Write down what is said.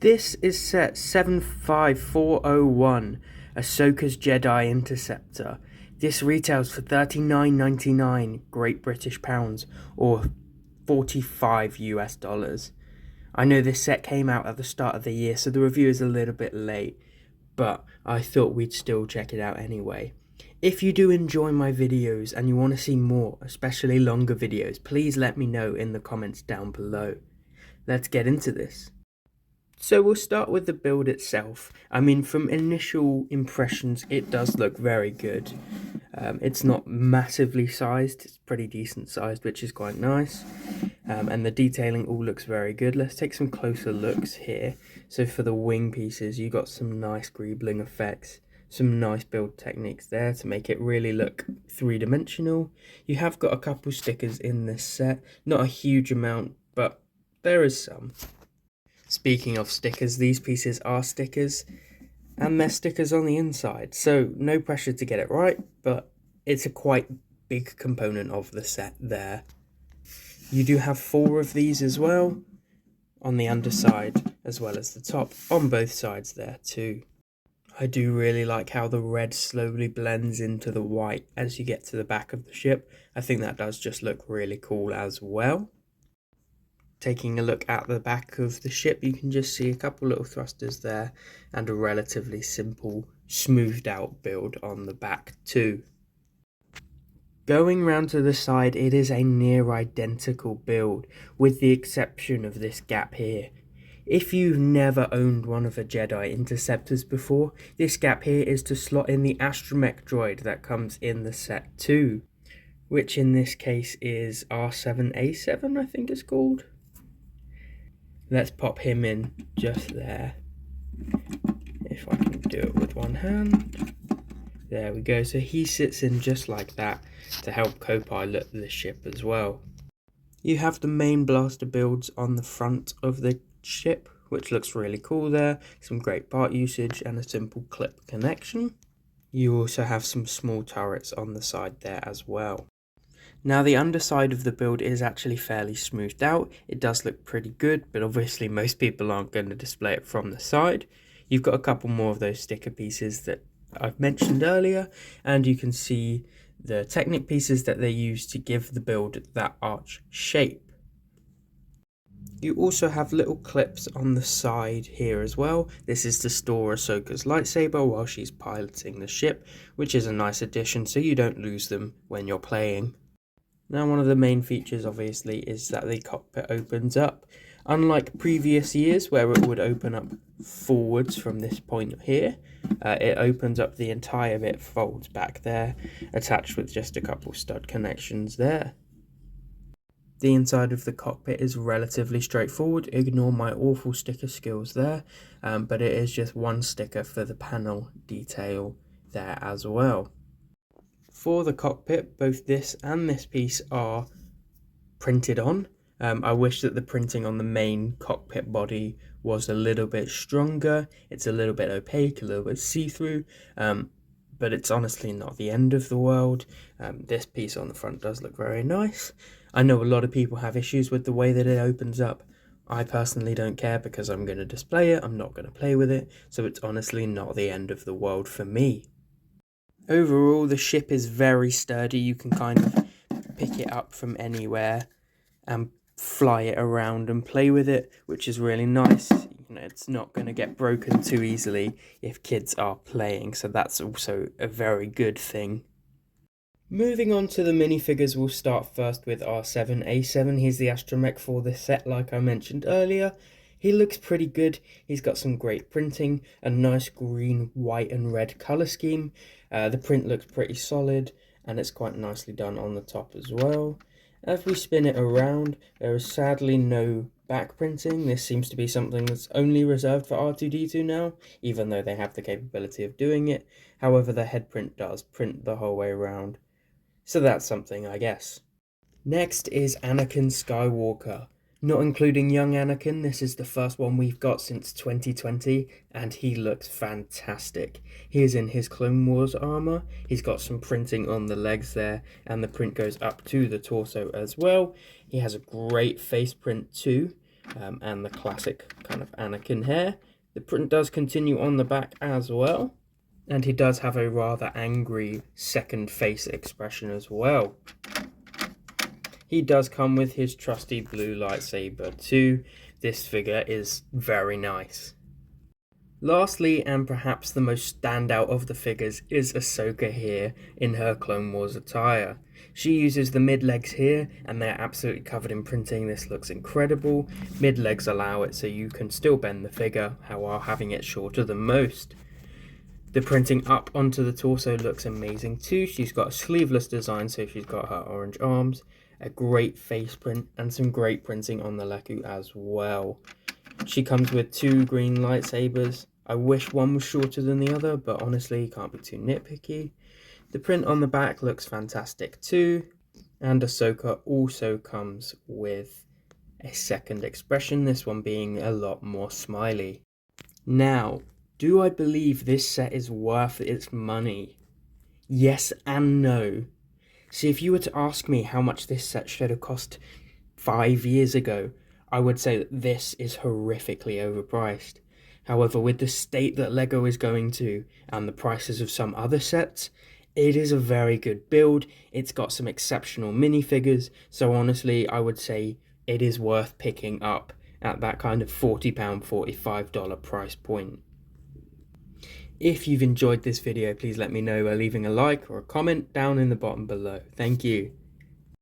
This is set 75401, Ahsoka's Jedi Interceptor. This retails for $39.99 Great British Pounds or 45 US dollars. I know this set came out at the start of the year, so the review is a little bit late, but I thought we'd still check it out anyway. If you do enjoy my videos and you want to see more, especially longer videos, please let me know in the comments down below. Let's get into this. So we'll start with the build itself. I mean, from initial impressions, it does look very good. It's not massively sized, it's pretty decent sized, which is quite nice. And the detailing all looks very good. Let's take some closer looks here. So for the wing pieces, you got some nice greebling effects, some nice build techniques there to make it really look three-dimensional. You have got a couple stickers in this set, not a huge amount, but there is some. Speaking of stickers, these pieces are stickers, and they're stickers on the inside, so no pressure to get it right, but it's a quite big component of the set there. You do have 4 of these as well, on the underside as well as the top, on both sides there too. I do really like how the red slowly blends into the white as you get to the back of the ship. I think that does just look really cool as well. Taking a look at the back of the ship, you can just see a couple little thrusters there and a relatively simple smoothed out build on the back too. Going round to the side, it is a near identical build with the exception of this gap here. If you've never owned one of the Jedi Interceptors before, this gap here is to slot in the astromech droid that comes in the set too, which in this case is R7A7 I think it's called. Let's pop him in just there. If I can do it with one hand. There we go. So he sits in just like that to help co-pilot the ship as well. You have the main blaster builds on the front of the ship, which looks really cool there. Some great part usage and a simple clip connection. You also have some small turrets on the side there as well. Now the underside of the build is actually fairly smoothed out. It does look pretty good, but obviously most people aren't going to display it from the side. You've got a couple more of those sticker pieces that I've mentioned earlier, and you can see the Technic pieces that they use to give the build that arch shape. You also have little clips on the side here as well. This is to store Ahsoka's lightsaber while she's piloting the ship, which is a nice addition so you don't lose them when you're playing. Now one of the main features obviously is that the cockpit opens up. Unlike previous years where it would open up forwards from this point here, it opens up the entire bit, folds back there, attached with just a couple stud connections there. The inside of the cockpit is relatively straightforward, ignore my awful sticker skills there, but it is just one sticker for the panel detail there as well. For the cockpit, both this and this piece are printed on. I wish that the printing on the main cockpit body was a little bit stronger. It's a little bit opaque, a little bit see-through, but it's honestly not the end of the world. This piece on the front does look very nice. I know a lot of people have issues with the way that it opens up. I personally don't care because I'm going to display it, I'm not going to play with it, so it's honestly not the end of the world for me. Overall, the ship is very sturdy. You can kind of pick it up from anywhere and fly it around and play with it, which is really nice. You know, it's not going to get broken too easily if kids are playing, so that's also a very good thing. Moving on to the minifigures, we'll start first with R7A7. He's the astromech for this set, like I mentioned earlier. He looks pretty good. He's got some great printing, a nice green, white and red colour scheme. The print looks pretty solid and it's quite nicely done on the top as well. As we spin it around, there is sadly no back printing. This seems to be something that's only reserved for R2-D2 now, even though they have the capability of doing it. However, the head print does print the whole way around. So that's something, I guess. Next is Anakin Skywalker. Not including young Anakin, this is the first one we've got since 2020, and he looks fantastic. He is in his Clone Wars armor, he's got some printing on the legs there, and the print goes up to the torso as well. He has a great face print too. and the classic kind of Anakin hair. The print does continue on the back as well, and he does have a rather angry second face expression as well. He does come with his trusty blue lightsaber too. This figure is very nice. Lastly, and perhaps the most standout of the figures, is Ahsoka here in her Clone Wars attire. She uses the mid-legs here, and they're absolutely covered in printing. This looks incredible. Mid-legs allow it so you can still bend the figure, while having it shorter than most. The printing up onto the torso looks amazing too. She's got a sleeveless design, so she's got her orange arms, a great face print, and some great printing on the Leku as well. She comes with 2 green lightsabers. I wish one was shorter than the other, but honestly, you can't be too nitpicky. The print on the back looks fantastic too. And Ahsoka also comes with a second expression, this one being a lot more smiley. Now, do I believe this set is worth its money? Yes and no. See, if you were to ask me how much this set should have cost 5 years ago, I would say that this is horrifically overpriced. However, with the state that LEGO is going to and the prices of some other sets, it is a very good build. It's got some exceptional minifigures, so honestly, I would say it is worth picking up at that kind of £40, $45 price point. If you've enjoyed this video, please let me know by leaving a like or a comment down in the bottom below. Thank you.